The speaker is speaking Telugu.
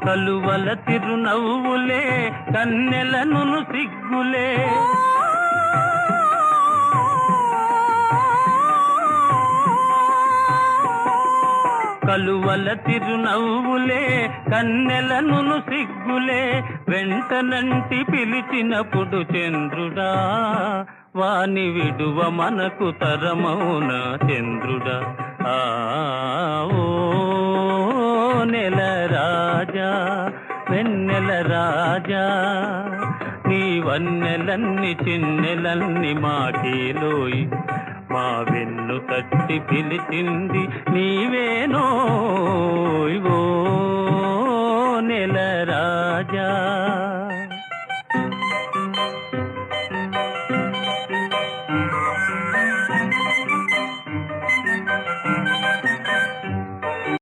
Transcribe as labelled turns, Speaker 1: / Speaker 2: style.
Speaker 1: కలువల తిరునవ్వులే కన్నెలను సిగ్గులే కలువల తిరునవ్వులే కన్నెలను సిగ్గులే వెంటనంటి పిలిచినప్పుడు చంద్రుడా వాని విడువ మనకు తరమౌన చంద్రుడా ఓ నెల రాజా వెన్నెల రాజా నీ వన్నెలన్ని చిన్నెలన్ని మాటేలోయి మా వెన్ను తట్టి పిలిచింది నీవేనో